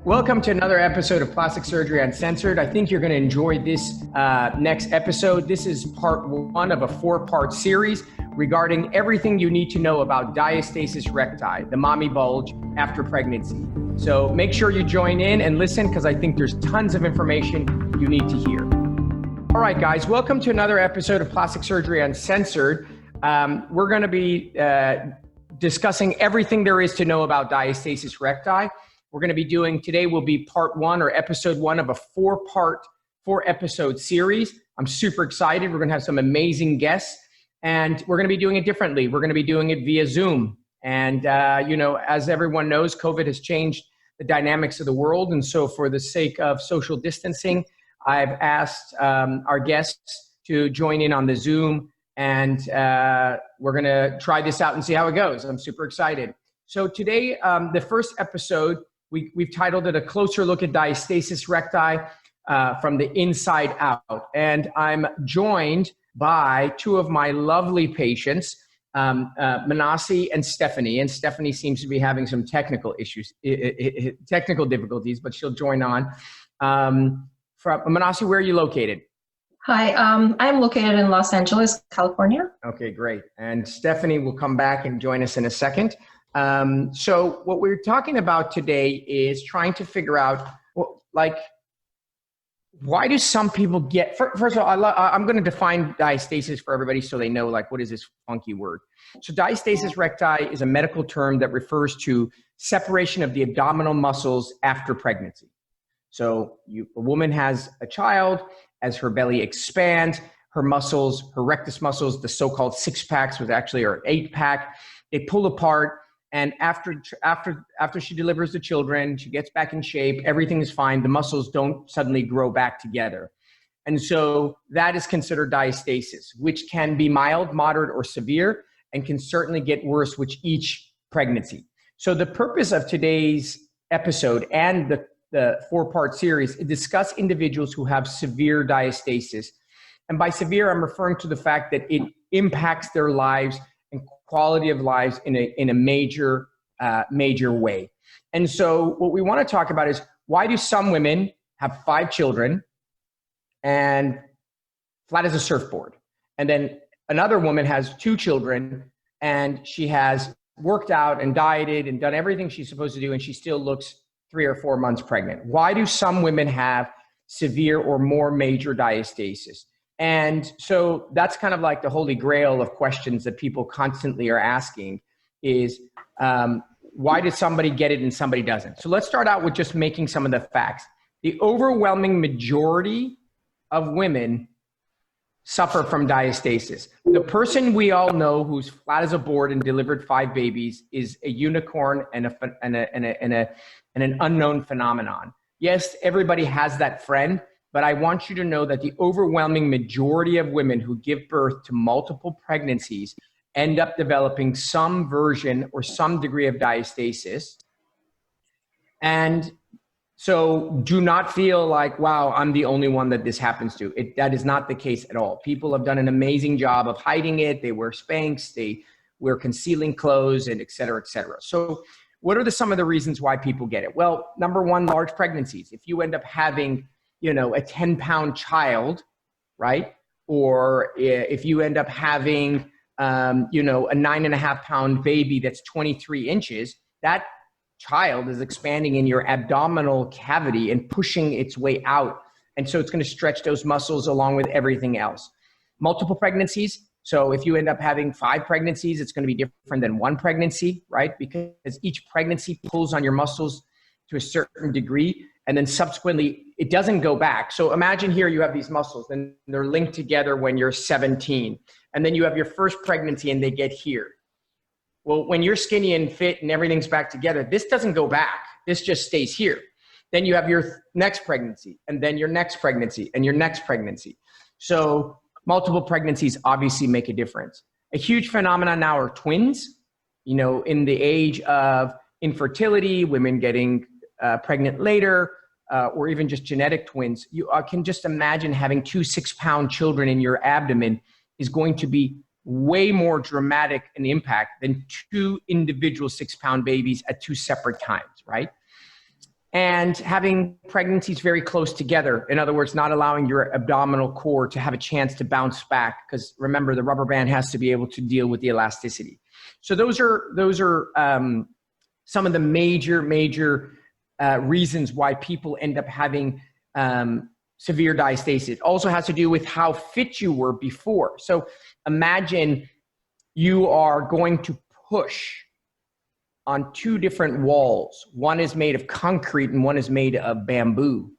Welcome to another episode of Plastic Surgery Uncensored. I think you're going to enjoy this next episode. This is part one of a four-part series regarding everything you need to know about diastasis recti, the mommy bulge after pregnancy. So make sure you join in and listen because I think there's tons of information you need to hear. All right, guys, welcome to another episode of Plastic Surgery Uncensored. We're going to be discussing everything there is to know about diastasis recti. We're going to be doing, today will be part one or episode one of a four episode series. I'm super excited. We're going to have some amazing guests and we're going to be doing it differently. We're going to be doing it via Zoom. And, as everyone knows, COVID has changed the dynamics of the world. And so for the sake of social distancing, I've asked our guests to join in on the Zoom and we're going to try this out and see how it goes. I'm super excited. So today, the first episode, we've titled it A Closer Look at Diastasis Recti from the Inside Out. And I'm joined by two of my lovely patients, Manasi and Stephanie. And Stephanie seems to be having some technical issues, technical difficulties, but she'll join on. Manasi, where are you located? Hi, I'm located in Los Angeles, California. Okay, great. And Stephanie will come back and join us in a second. So what we're talking about today is trying to figure out, why do some people get, first of all, I'm going to define diastasis for everybody so they know, what is this funky word? So diastasis recti is a medical term that refers to separation of the abdominal muscles after pregnancy. So a woman has a child, as her belly expands, her muscles, her rectus muscles, the so-called six packs was actually her eight pack, they pull apart. And after she delivers the children, she gets back in shape, everything is fine. The muscles don't suddenly grow back together. And so that is considered diastasis, which can be mild, moderate, or severe, and can certainly get worse with each pregnancy. So the purpose of today's episode and the four-part series is discuss individuals who have severe diastasis. And by severe, I'm referring to the fact that it impacts their lives and quality of lives in a major way. And so what we want to talk about is, why do some women have 5 children and flat as a surfboard? And then another woman has 2 children and she has worked out and dieted and done everything she's supposed to do and she still looks 3 or 4 months pregnant. Why do some women have severe or more major diastasis? And so that's kind of like the holy grail of questions that people constantly are asking is, why did somebody get it and somebody doesn't? So let's start out with just making some of the facts. The overwhelming majority of women suffer from diastasis. The person we all know who's flat as a board and delivered 5 babies is a unicorn and an unknown phenomenon. Yes, everybody has that friend, but I want you to know that the overwhelming majority of women who give birth to multiple pregnancies end up developing some version or some degree of diastasis. And so do not feel like, wow, I'm the only one that this happens to. That is not the case at all. People have done an amazing job of hiding it. They wear Spanx, they wear concealing clothes, and et cetera, et cetera. So what are some of the reasons why people get it? Well, number one, large pregnancies. If you end up having a 10-pound child, right? Or if you end up having, a 9.5-pound baby that's 23 inches, that child is expanding in your abdominal cavity and pushing its way out. And so it's going to stretch those muscles along with everything else. Multiple pregnancies. So if you end up having 5 pregnancies, it's going to be different than 1 pregnancy, right? Because each pregnancy pulls on your muscles to a certain degree. And then subsequently, it doesn't go back. So imagine here you have these muscles and they're linked together when you're 17. And then you have your first pregnancy and they get here. Well, when you're skinny and fit and everything's back together, this doesn't go back. This just stays here. Then you have your next pregnancy and then your next pregnancy and your next pregnancy. So multiple pregnancies obviously make a difference. A huge phenomenon now are twins. In the age of infertility, women getting pregnant later, or even just genetic twins, you can just imagine having 2 6-pound children in your abdomen is going to be way more dramatic an impact than 2 individual 6-pound babies at 2 separate times, right? and having pregnancies very close together. In other words, not allowing your abdominal core to have a chance to bounce back, because remember, the rubber band has to be able to deal with the elasticity. So those are some of the major reasons why people end up having severe diastasis. It also has to do with how fit you were before. So imagine you are going to push on two different walls. One is made of concrete and one is made of bamboo.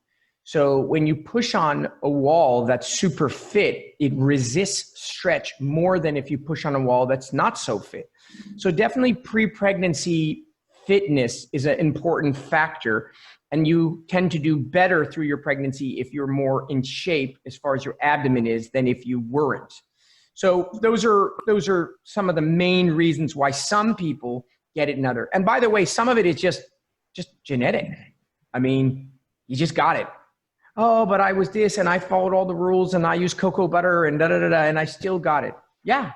So when you push on a wall that's super fit, it resists stretch more than if you push on a wall that's not so fit. So definitely pre-pregnancy fitness is an important factor, and you tend to do better through your pregnancy if you're more in shape as far as your abdomen is than if you weren't. So those are some of the main reasons why some people get it and other. And by the way, some of it is just genetic. I mean, you just got it. Oh, but I was this and I followed all the rules and I used cocoa butter and and I still got it. Yeah,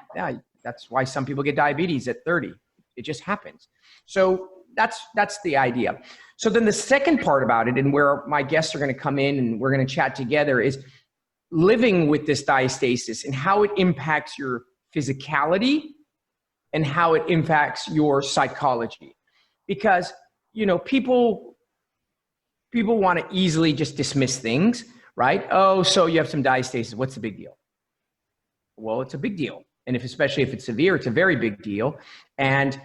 that's why some people get diabetes at 30. It just happens. So that's the idea. So then the second part about it, and where my guests are going to come in and we're going to chat together, is living with this diastasis and how it impacts your physicality and how it impacts your psychology. Because, you know, people want to easily just dismiss things, right? Oh, so you have some diastasis. What's the big deal? Well, it's a big deal. And especially if it's severe, it's a very big deal. And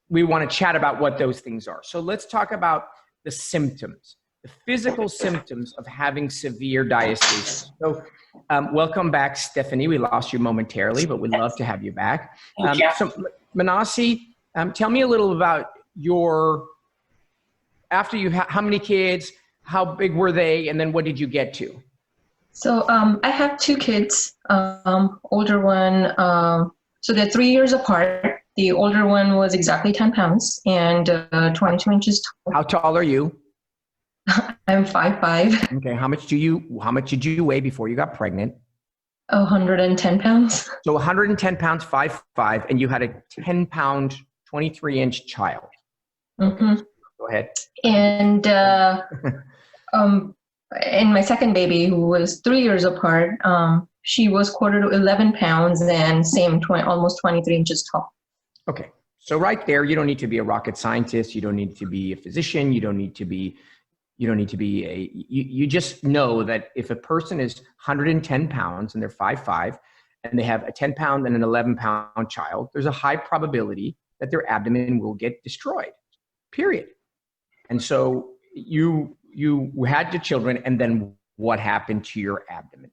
we want to chat about what those things are. So let's talk about the symptoms, the physical symptoms of having severe diastasis. So welcome back, Stephanie. We lost you momentarily, but we'd love to have you back. So Manasi, tell me a little about after you how many kids, how big were they, and then what did you get to? So I have two kids, older one, so they're 3 years apart. The older one was exactly 10 pounds and 22 inches tall. How tall are you? I'm 5'5". Okay, how much did you weigh before you got pregnant? 110 pounds. So 110 pounds, 5'5", and you had a 10-pound, 23-inch child. Mm-hmm. Go ahead. And my second baby, who was 3 years apart, she was quarter to 11 pounds and almost 23 inches tall. Okay. So right there, you don't need to be a rocket scientist. You don't need to be a physician. You just know that if a person is 110 pounds and they're 5'5", and they have a 10-pound and an 11-pound child, there's a high probability that their abdomen will get destroyed, period. And so you had your children, and then what happened to your abdomen?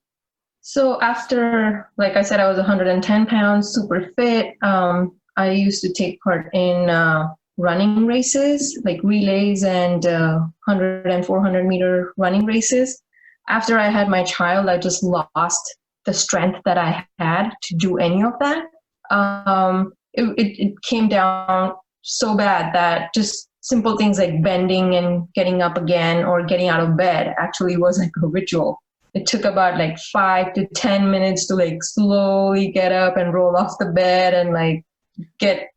So after, like I said, I was 110 pounds, super fit. I used to take part in running races, like relays and 100 and 400 meter running races. After I had my child, I just lost the strength that I had to do any of that. It came down so bad that just simple things like bending and getting up again or getting out of bed actually was like a ritual. It took about like 5 to 10 minutes to like slowly get up and roll off the bed and like get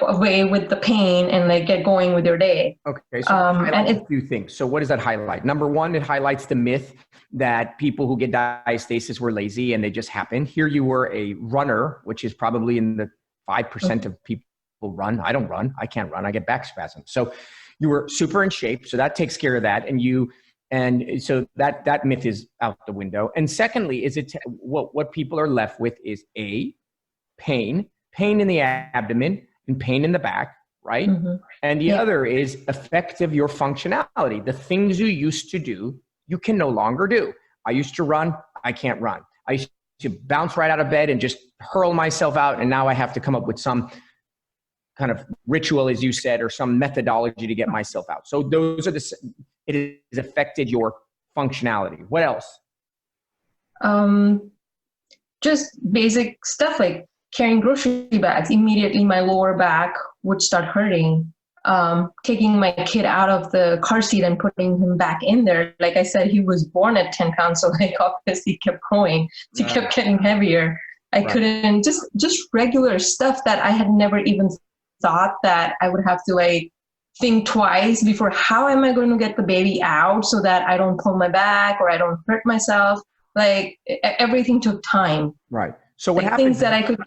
away with the pain and like get going with your day. Okay, so a few things. So what does that highlight? Number one, it highlights the myth that people who get diastasis were lazy and they just happen. Here you were a runner, which is probably in the 5% of people run. I don't run. I can't run. I get back spasms. So you were super in shape. So that takes care of that. And so that myth is out the window. And secondly, what people are left with is pain in the abdomen and pain in the back, right? Mm-hmm. And the other is effect of your functionality. The things you used to do, you can no longer do. I used to run. I can't run. I used to bounce right out of bed and just hurl myself out. And now I have to come up with some kind of ritual, as you said, or some methodology to get myself out. So those are it has affected your functionality. What else? Just basic stuff like carrying grocery bags. Immediately my lower back would start hurting. Taking my kid out of the car seat and putting him back in there. Like I said, he was born at 10 pounds, so like obviously kept growing. He kept getting heavier. I couldn't, just regular stuff that I had never even thought that I would have to like think twice before, how am I going to get the baby out so that I don't pull my back or I don't hurt myself? Like everything took time. Right. So what like happens? Things that I could.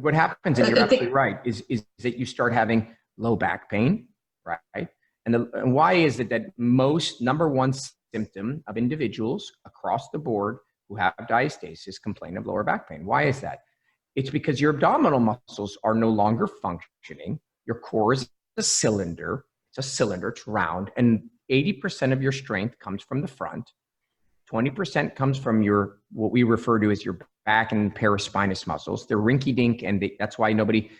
What happens, and you're absolutely right, is that you start having low back pain, right? And why is it that most number one symptom of individuals across the board who have diastasis complain of lower back pain? Why is that? It's because your abdominal muscles are no longer functioning. Your core is a cylinder. It's round, and 80% of your strength comes from the front. 20% comes from what we refer to as your back and paraspinous muscles. They're rinky-dink, and that's why nobody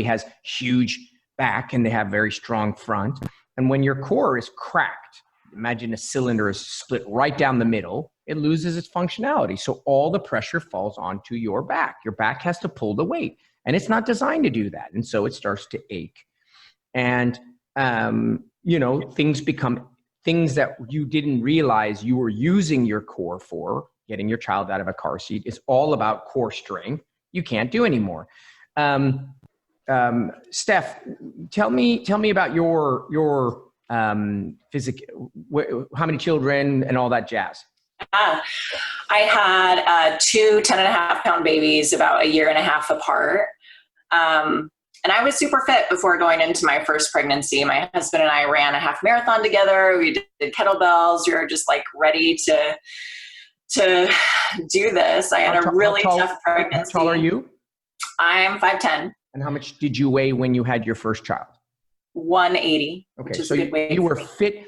has huge back, and they have very strong front. And when your core is cracked, imagine a cylinder is split right down the middle, it loses its functionality. So all the pressure falls onto your back. Your back has to pull the weight, and it's not designed to do that. And so it starts to ache. And, things that you didn't realize you were using your core for, getting your child out of a car seat, is all about core strength. You can't do anymore. Steph, tell me about your physical, how many children and all that jazz. I had 2 10.5-pound babies about a year and a half apart. And I was super fit before going into my first pregnancy. My husband and I ran a half marathon together. We did kettlebells. We were just like ready to do this. I had a really tough pregnancy. How tall are you? I'm 5'10". And how much did you weigh when you had your first child? 180. Okay, so you were fit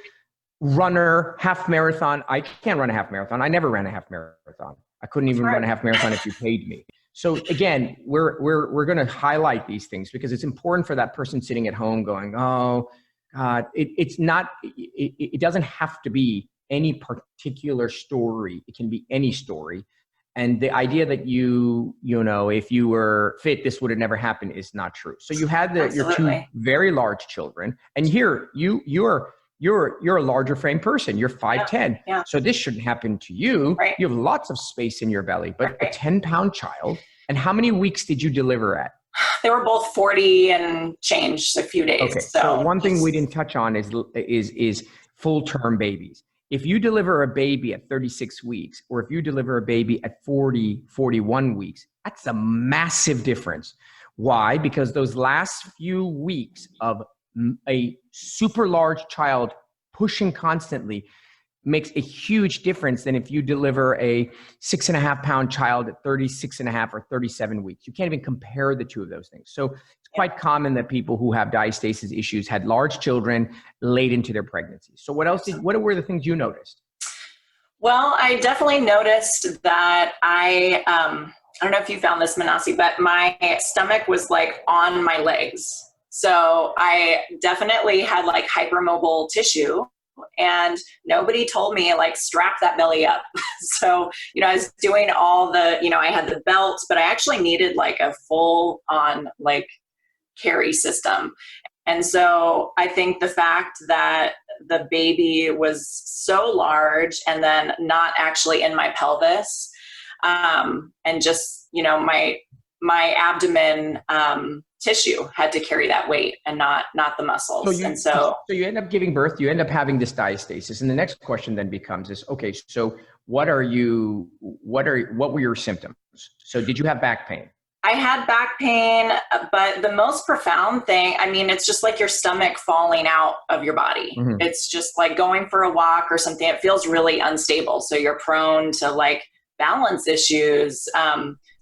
runner, half marathon. I can't run a half marathon. I never ran a half marathon. I couldn't even run a half marathon if you paid me. So again, we're going to highlight these things because it's important for that person sitting at home going, oh God, it doesn't have to be any particular story. It can be any story. And the idea that if you were fit, this would have never happened is not true. So you had your 2 very large children, and here you're a larger frame person. You're 5'10". Yeah. So this shouldn't happen to you. Right. You have lots of space in your belly, but a 10-pound child. And how many weeks did you deliver at? They were both 40 and changed a few days. Okay. So one thing we didn't touch on is full-term babies. If you deliver a baby at 36 weeks, or if you deliver a baby at 41 weeks, that's a massive difference. Why? Because those last few weeks of a super large child pushing constantly makes a huge difference than if you deliver a 6.5-pound child at 36.5 or 37 weeks. You can't even compare the two of those things. So it's quite common that people who have diastasis issues had large children late into their pregnancy. So what were the things you noticed? Well, I definitely noticed that I don't know if you found this, Manasi, but my stomach was like on my legs. So I definitely had like hypermobile tissue, and nobody told me like strap that belly up. So, I was doing all the, I had the belt, but I actually needed like a full on like carry system. And so I think the fact that the baby was so large and then not actually in my pelvis, and just, my abdomen, tissue had to carry that weight and not the muscles. So you end up giving birth, you end up having this diastasis. And the next question then becomes okay, so what were your symptoms? So did you have back pain? I had back pain, but the most profound thing, it's just like your stomach falling out of your body. Mm-hmm. It's just like going for a walk or something. It feels really unstable. So you're prone to like balance issues,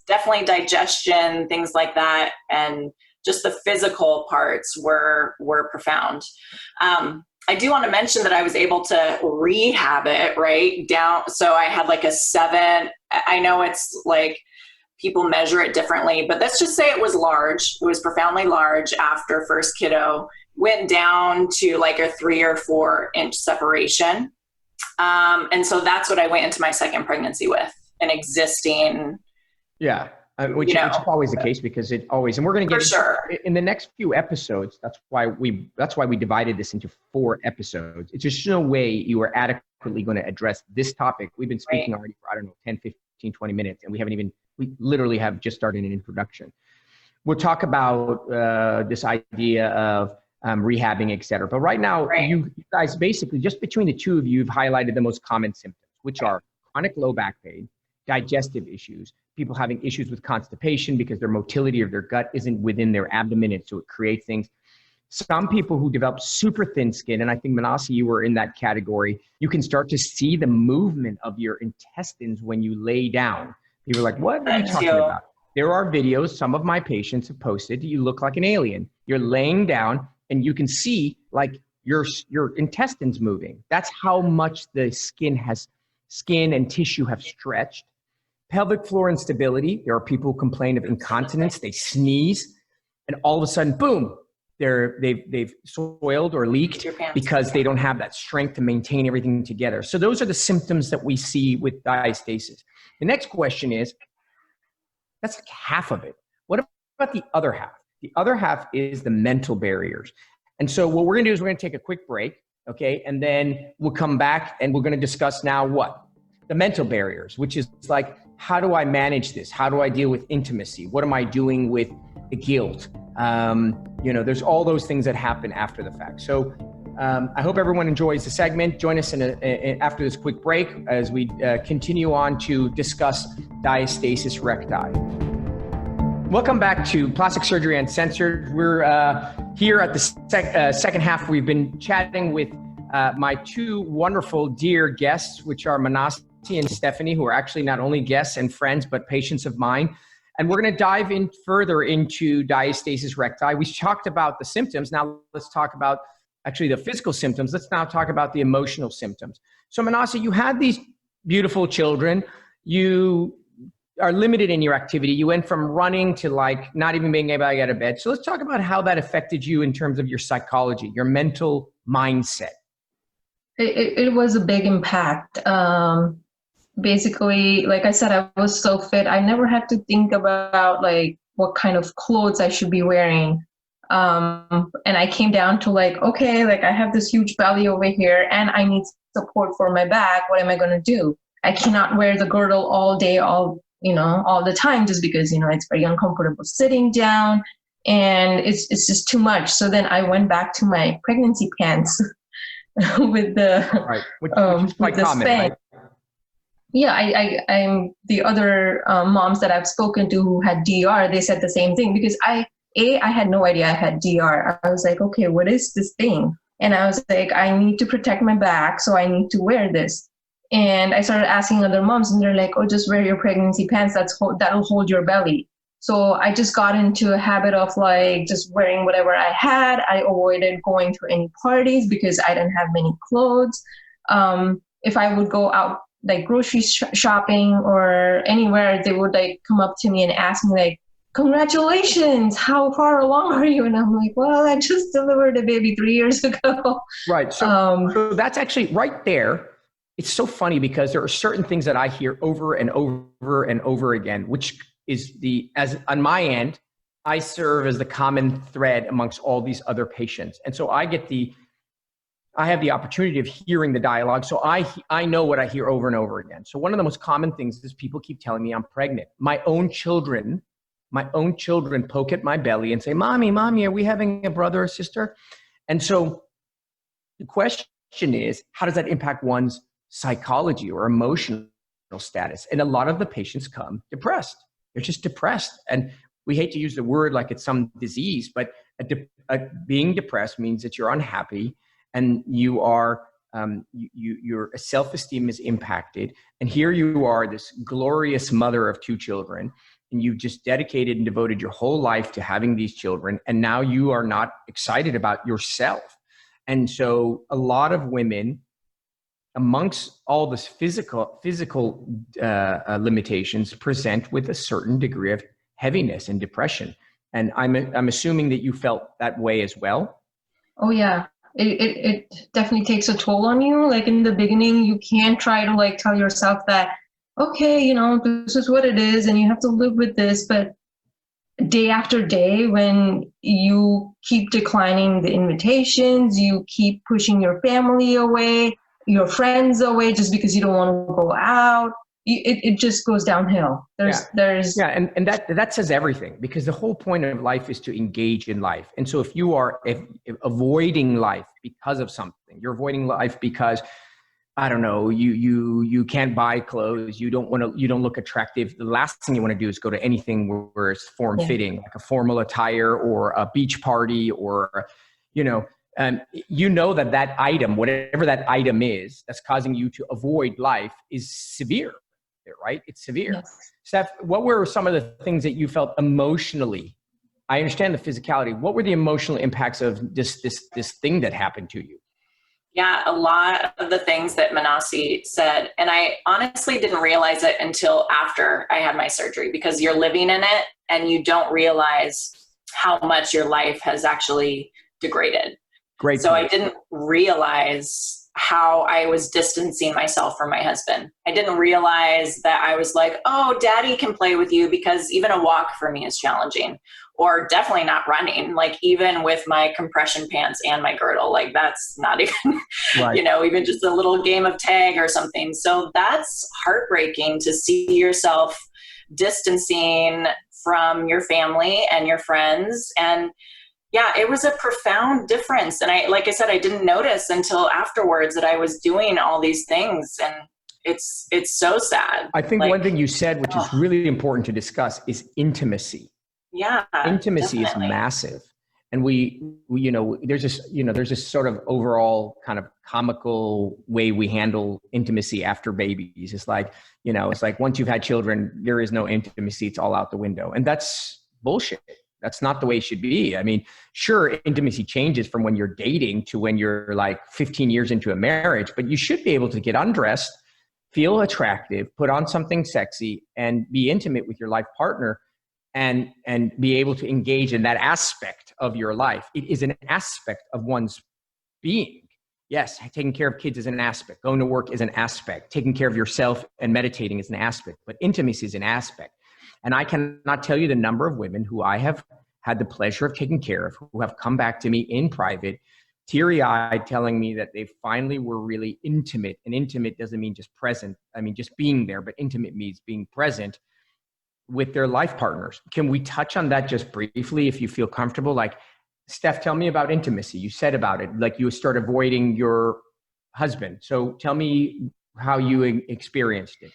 definitely digestion, things like that. And just the physical parts were profound. I do want to mention that I was able to rehab it right down. So I had like a 7. I know it's like people measure it differently, but let's just say it was large. It was profoundly large after first kiddo, went down to like a 3 or 4 inch separation. And so that's what I went into my second pregnancy with, an existing. Yeah. Which is always the case because it always, and we're going to get in the next few episodes. That's why we divided this into 4 episodes. It's just no way you are adequately going to address this topic. We've been speaking already for, 10, 15, 20 minutes, and we literally have just started an introduction. We'll talk about this idea of rehabbing, et cetera. But right now, you guys basically, just between the two of you, you've highlighted the most common symptoms, which are chronic low back pain, digestive issues, people having issues with constipation because their motility of their gut isn't within their abdomen, and so it creates things. Some people who develop super thin skin, and I think Manasi, you were in that category, you can start to see the movement of your intestines when you lay down. People are like, what are you talking about? There are videos some of my patients have posted. You look like an alien. You're laying down and you can see like your intestines moving. That's how much the skin and tissue have stretched. Pelvic floor instability. There are people who complain of incontinence. They sneeze and all of a sudden, boom, they've soiled or leaked because they don't have that strength to maintain everything together. So those are the symptoms that we see with diastasis. The next question is, that's like half of it. What about the other half? The other half is the mental barriers. And so what we're gonna do is we're gonna take a quick break, okay? And then we'll come back and we're gonna discuss now what? The mental barriers, which is like, how do I manage this? How do I deal with intimacy? What am I doing with the guilt? There's all those things that happen after the fact. So I hope everyone enjoys the segment. Join us after this quick break as we continue on to discuss diastasis recti. Welcome back to Plastic Surgery Uncensored. We're here at the second half. We've been chatting with my two wonderful dear guests, which are Manasi and Stephanie, who are actually not only guests and friends, but patients of mine. And we're going to dive in further into diastasis recti. We talked about the symptoms. Now let's talk about actually the physical symptoms. Let's now talk about the emotional symptoms. So Manasi, you had these beautiful children. You are limited in your activity. You went from running to like not even being able to get out of bed. So let's talk about how that affected you in terms of your psychology, your mental mindset. It was a big impact. Basically, like I said, I was so fit. I never had to think about like what kind of clothes I should be wearing. And I came down to like, okay, like I have this huge belly over here and I need support for my back. What am I going to do? I cannot wear the girdle all day, all the time, just because, it's very uncomfortable sitting down and it's just too much. So then I went back to my pregnancy pants with the, which is quite common, right? Yeah, I'm the other moms that I've spoken to who had DR, they said the same thing because I had no idea I had DR. I was like, okay, what is this thing? And I was like, I need to protect my back, so I need to wear this. And I started asking other moms and they're like, oh, just wear your pregnancy pants. That'll hold your belly. So I just got into a habit of like just wearing whatever I had. I avoided going to any parties because I didn't have many clothes. If I would go out like grocery shopping or anywhere, they would like come up to me and ask me like, congratulations, how far along are you? And I'm like, well, I just delivered a baby 3 years ago. Right. So that's actually right there. It's so funny because there are certain things that I hear over and over and over again, which is as on my end, I serve as the common thread amongst all these other patients. And so I have the opportunity of hearing the dialogue. So I know what I hear over and over again. So one of the most common things is people keep telling me I'm pregnant. My own children poke at my belly and say, mommy, are we having a brother or sister? And so the question is, how does that impact one's psychology or emotional status? And a lot of the patients come depressed. They're just depressed. And we hate to use the word like it's some disease, but being depressed means that you're unhappy and you are, your self-esteem is impacted. And here you are, this glorious mother of 2 children, and you've just dedicated and devoted your whole life to having these children. And now you are not excited about yourself. And so a lot of women, amongst all this physical limitations, present with a certain degree of heaviness and depression. And I'm assuming that you felt that way as well. Oh yeah, it definitely takes a toll on you. Like in the beginning, you can't try to like tell yourself that, okay, this is what it is and you have to live with this. But day after day, when you keep declining the invitations, you keep pushing your family away, your friends away just because you don't want to go out, it just goes downhill. There's and that says everything, because the whole point of life is to engage in life. And so if you are avoiding life because of something, you're avoiding life because, I don't know, you can't buy clothes, you don't look attractive. The last thing you want to do is go to anything where it's form fitting, like a formal attire or a beach party, or, that item, whatever that item is that's causing you to avoid life, is severe, right? It's severe. Yes. Steph, what were some of the things that you felt emotionally? I understand the physicality. What were the emotional impacts of this thing that happened to you? Yeah, a lot of the things that Manasi said. And I honestly didn't realize it until after I had my surgery, because you're living in it and you don't realize how much your life has actually degraded. Great. So I didn't realize how I was distancing myself from my husband. I didn't realize that I was like, oh, daddy can play with you, because even a walk for me is challenging, or definitely not running. Like even with my compression pants and my girdle, like that's not even, right. Even just a little game of tag or something. So that's heartbreaking to see yourself distancing from your family and your friends. And yeah, it was a profound difference. And like I said, I didn't notice until afterwards that I was doing all these things. And it's so sad. I think one thing you said, which is really important to discuss, is intimacy. Yeah. Intimacy definitely. is massive. And we there's this sort of overall kind of comical way we handle intimacy after babies. It's like, it's like once you've had children, there is no intimacy. It's all out the window. And that's bullshit. That's not the way it should be. I mean, sure, intimacy changes from when you're dating to when you're like 15 years into a marriage, but you should be able to get undressed, feel attractive, put on something sexy, and be intimate with your life partner, and be able to engage in that aspect of your life. It is an aspect of one's being. Yes, taking care of kids is an aspect. Going to work is an aspect. Taking care of yourself and meditating is an aspect. But intimacy is an aspect. And I cannot tell you the number of women who I have had the pleasure of taking care of, who have come back to me in private, teary-eyed, telling me that they finally were really intimate. And intimate doesn't mean just present. I mean, just being there, but intimate means being present with their life partners. Can we touch on that just briefly, if you feel comfortable? Like, Steph, tell me about intimacy. You said about it, like you start avoiding your husband. So tell me how you experienced it.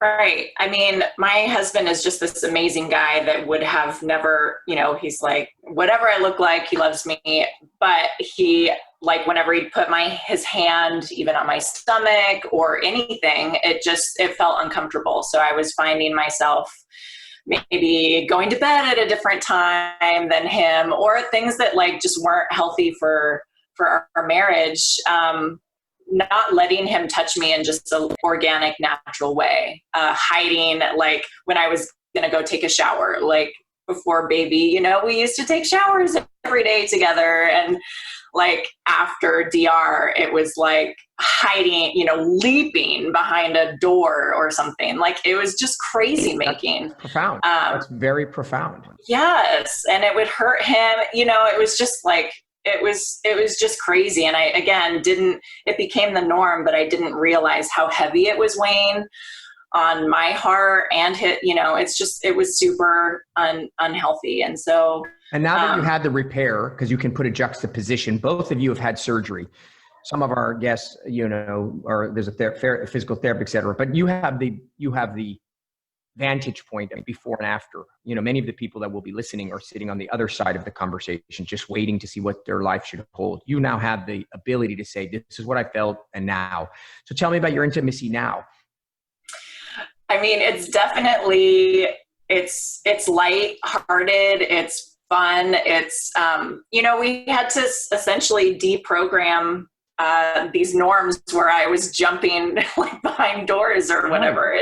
Right. I mean, my husband is just this amazing guy that would have never, he's like, whatever I look like, he loves me. But he, like, whenever he'd put his hand even on my stomach or anything, it felt uncomfortable. So I was finding myself maybe going to bed at a different time than him, or things that like just weren't healthy for our marriage. Not letting him touch me in just an organic, natural way, hiding, like when I was going to go take a shower, like before baby, we used to take showers every day together. And like after DR, it was like hiding, leaping behind a door or something. Like it was just crazy making. That's profound. That's very profound. Yes. And it would hurt him, it was just like, it was just crazy. And it became the norm, but I didn't realize how heavy it was weighing on my heart and it was super unhealthy. And so. And now that you had the repair, because you can put a juxtaposition, both of you have had surgery. Some of our guests, or there's a physical therapy, et cetera, but you have the vantage point of before and after. Many of the people that will be listening are sitting on the other side of the conversation, just waiting to see what their life should hold. You now have the ability to say, this is what I felt, and now. So tell me about your intimacy now. I mean, it's definitely, it's lighthearted. It's fun. It's, we had to essentially deprogram these norms where I was jumping like behind doors or whatever.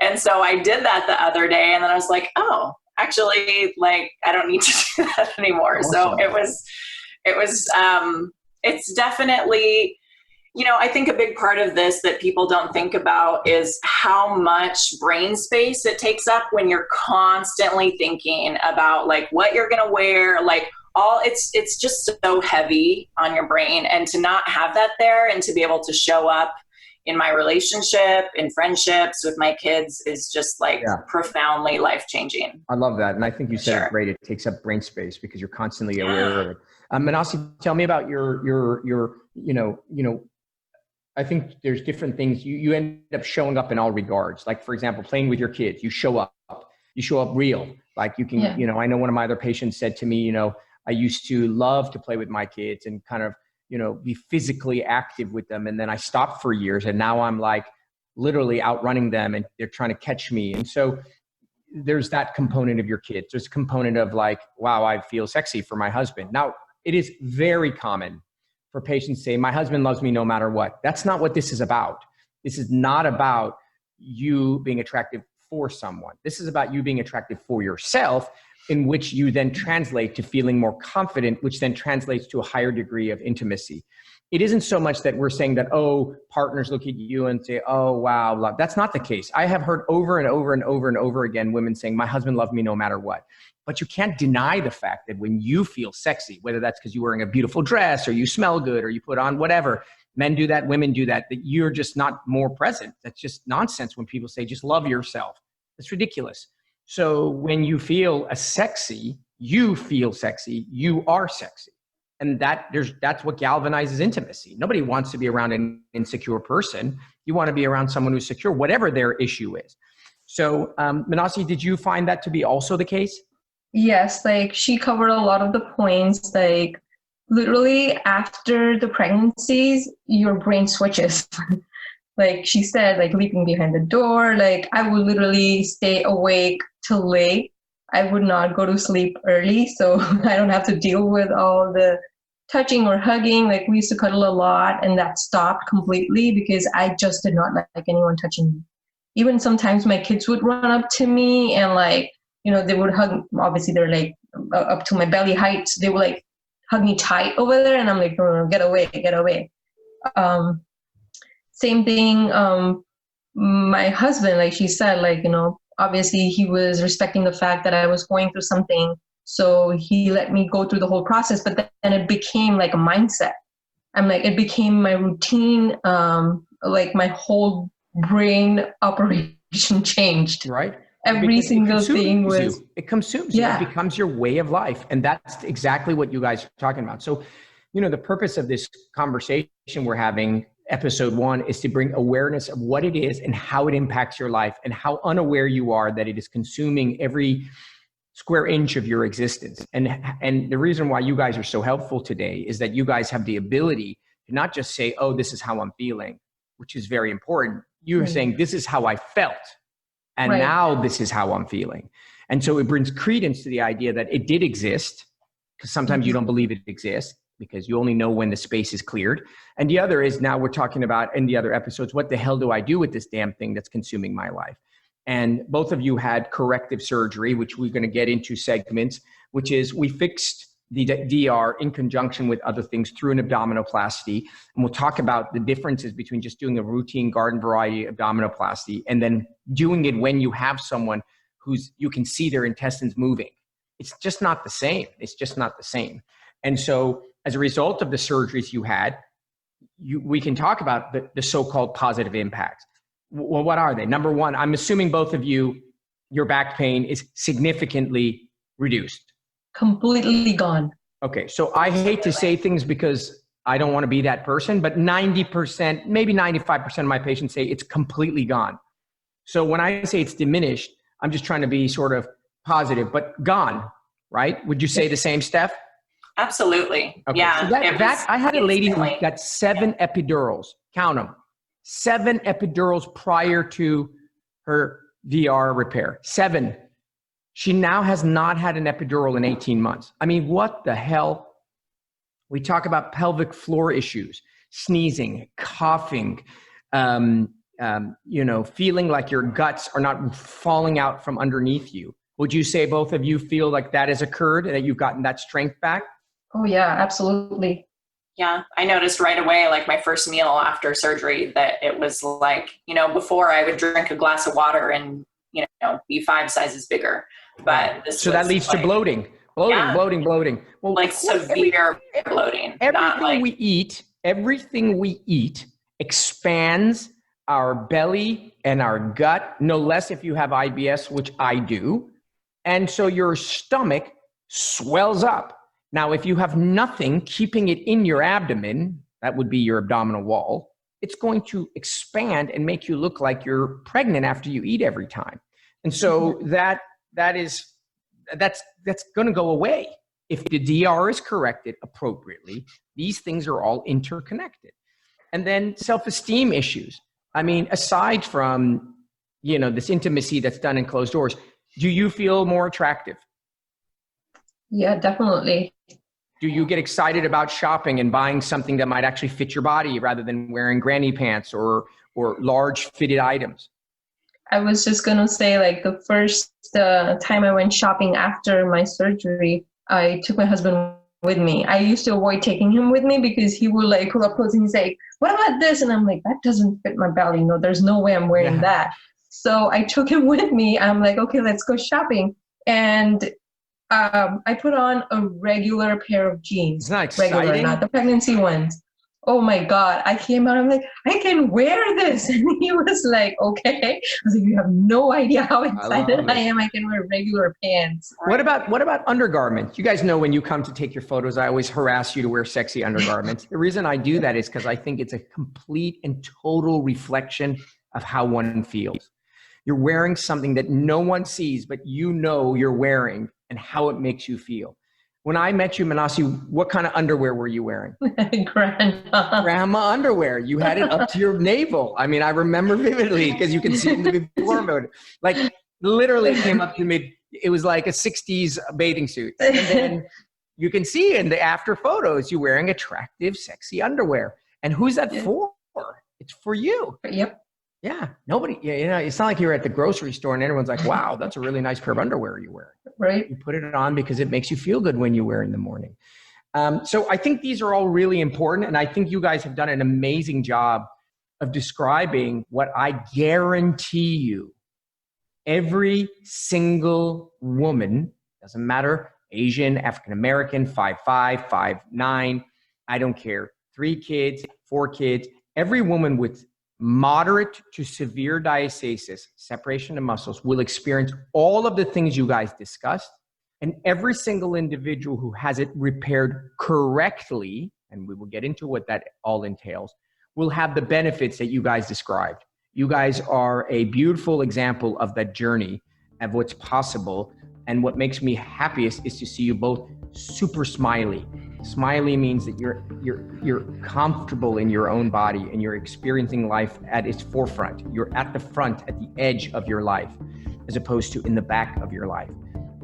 And so I did that the other day, and then I was like, oh, actually, like, I don't need to do that anymore. Awesome. So it's definitely, I think a big part of this that people don't think about is how much brain space it takes up when you're constantly thinking about like what you're going to wear, like it's just so heavy on your brain. And to not have that there and to be able to show up in my relationship, in friendships with my kids is just like profoundly life-changing. I love that. And I think you said it great. It takes up brain space because you're constantly aware of it. Manasi, tell me about your, I think there's different things. You end up showing up in all regards. Like, for example, playing with your kids, you show up real. Like you can, I know one of my other patients said to me, I used to love to play with my kids and kind of, be physically active with them. And then I stopped for years and now I'm like literally outrunning them and they're trying to catch me. And so there's that component of your kids. There's a component of like, wow, I feel sexy for my husband. Now, it is very common for patients to say, my husband loves me no matter what. That's not what this is about. This is not about you being attractive for someone. This is about you being attractive for yourself, in which you then translate to feeling more confident, which then translates to a higher degree of intimacy. It isn't so much that we're saying that, oh, partners look at you and say, oh, wow, love. That's not the case. I have heard over and over and over and over again, women saying, my husband loved me no matter what. But you can't deny the fact that when you feel sexy, whether that's because you're wearing a beautiful dress or you smell good or you put on whatever, men do that, women do that, that you're just not more present. That's just nonsense when people say, just love yourself. It's ridiculous. So when you feel sexy, you are sexy. And that's what galvanizes intimacy. Nobody wants to be around an insecure person. You want to be around someone who's secure, whatever their issue is. So Manasi, did you find that to be also the case? Yes, like she covered a lot of the points. Like literally after the pregnancies, your brain switches. Like she said, like leaping behind the door, like I would literally stay awake till late. I would not go to sleep early, so I don't have to deal with all the touching or hugging. Like we used to cuddle a lot, and that stopped completely because I just did not like anyone touching me. Even sometimes my kids would run up to me and like, they would hug. Obviously, they're like up to my belly height. So they would like hug me tight over there, and I'm like, no, get away, get away. Same thing. My husband, like she said, like, obviously he was respecting the fact that I was going through something. So he let me go through the whole process, but then it became like a mindset. It became my routine. Like my whole brain operation changed. Right. Every single thing was. It consumes you. It becomes your way of life. And that's exactly what you guys are talking about. So, the purpose of this conversation we're having, episode 1, is to bring awareness of what it is and how it impacts your life and how unaware you are that it is consuming every square inch of your existence. And the reason why you guys are so helpful today is that you guys have the ability to not just say, oh, this is how I'm feeling, which is very important. You're saying, this is how I felt. And now this is how I'm feeling. And so it brings credence to the idea that it did exist, because sometimes you don't believe it exists, because you only know when the space is cleared. And the other is, now we're talking about in the other episodes, what the hell do I do with this damn thing that's consuming my life? And both of you had corrective surgery, which we're going to get into segments, which is we fixed the DR in conjunction with other things through an abdominoplasty. And we'll talk about the differences between just doing a routine garden variety abdominoplasty and then doing it when you have someone you can see their intestines moving. It's just not the same. It's just not the same. And so as a result of the surgeries you had, we can talk about the so-called positive impacts. Well, what are they? Number one, I'm assuming both of you, your back pain is significantly reduced. Completely gone. Okay, so I hate to say things because I don't want to be that person, but 90%, maybe 95% of my patients say it's completely gone. So when I say it's diminished, I'm just trying to be sort of positive, but gone, right? Would you say the same, Steph? Absolutely. Okay. Yeah. So I had a lady who got 7 epidurals, count them, 7 epidurals prior to her VR repair, 7. She now has not had an epidural in 18 months. I mean, what the hell? We talk about pelvic floor issues, sneezing, coughing, feeling like your guts are not falling out from underneath you. Would you say both of you feel like that has occurred and that you've gotten that strength back? Oh, yeah, absolutely. Yeah, I noticed right away, like my first meal after surgery, that it was like, before I would drink a glass of water and, be 5 sizes bigger. But so that leads to bloating. Bloating. Well, like severe bloating. Everything we eat expands our belly and our gut, no less if you have IBS, which I do. And so your stomach swells up. Now, if you have nothing keeping it in your abdomen, that would be your abdominal wall, it's going to expand and make you look like you're pregnant after you eat every time. And so that's going to go away. If the DR is corrected appropriately, these things are all interconnected. And then self-esteem issues. I mean, aside from, this intimacy that's done in closed doors, do you feel more attractive? Yeah, definitely. Do you get excited about shopping and buying something that might actually fit your body rather than wearing granny pants or large fitted items? I was just going to say, like, the first time I went shopping after my surgery, I took my husband with me. I used to avoid taking him with me because he would like pull up clothes and he's like, what about this? And I'm like, that doesn't fit my belly. No, there's no way I'm wearing that. So I took him with me. I'm like, okay, let's go shopping. And I put on a regular pair of jeans. Isn't that exciting? Regular, not the pregnancy ones. Oh my God. I came out, I'm like, I can wear this. And he was like, okay. I was like, you have no idea how excited I am. I can wear regular pants. What about undergarments? You guys know when you come to take your photos, I always harass you to wear sexy undergarments. The reason I do that is because I think it's a complete and total reflection of how one feels. You're wearing something that no one sees, but you're wearing and how it makes you feel. When I met you, Manasi, what kind of underwear were you wearing? Grandma underwear. You had it up to your navel. I mean, I remember vividly because you can see in the before mode. Like literally it came up to me. It was like a 60s bathing suit. And then you can see in the after photos, you're wearing attractive, sexy underwear. And who's that for? It's for you. Yep. Yeah, nobody, it's not like you're at the grocery store and everyone's like, wow, that's a really nice pair of underwear you're wearing. Right. You put it on because it makes you feel good when you wear it in the morning. So I think these are all really important. And I think you guys have done an amazing job of describing what I guarantee you, every single woman, doesn't matter, Asian, African-American, 5'5", 5'9", I don't care, 3 kids, 4 kids, every woman with moderate to severe diastasis, separation of muscles, will experience all of the things you guys discussed. And every single individual who has it repaired correctly, and we will get into what that all entails, will have the benefits that you guys described. You guys are a beautiful example of that journey of what's possible. And what makes me happiest is to see you both super smiley. Smiley means that you're comfortable in your own body and you're experiencing life at its forefront. You're at the front, at the edge of your life, as opposed to in the back of your life.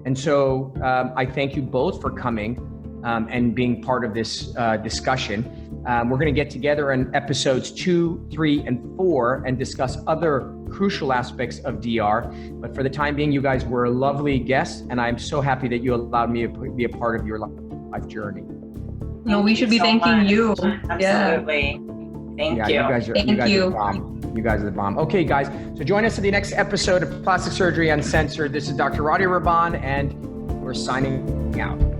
And so I thank you both for coming and being part of this discussion. We're going to get together in episodes 2, 3, and 4 and discuss other crucial aspects of DR. But for the time being, you guys were lovely guests, and I'm so happy that you allowed me to be a part of your life journey. No, we should be thanking you. Absolutely. Thank you. You guys are the bomb. Okay, guys. So join us for the next episode of Plastic Surgery Uncensored. This is Dr. Roddy Raban, and we're signing out.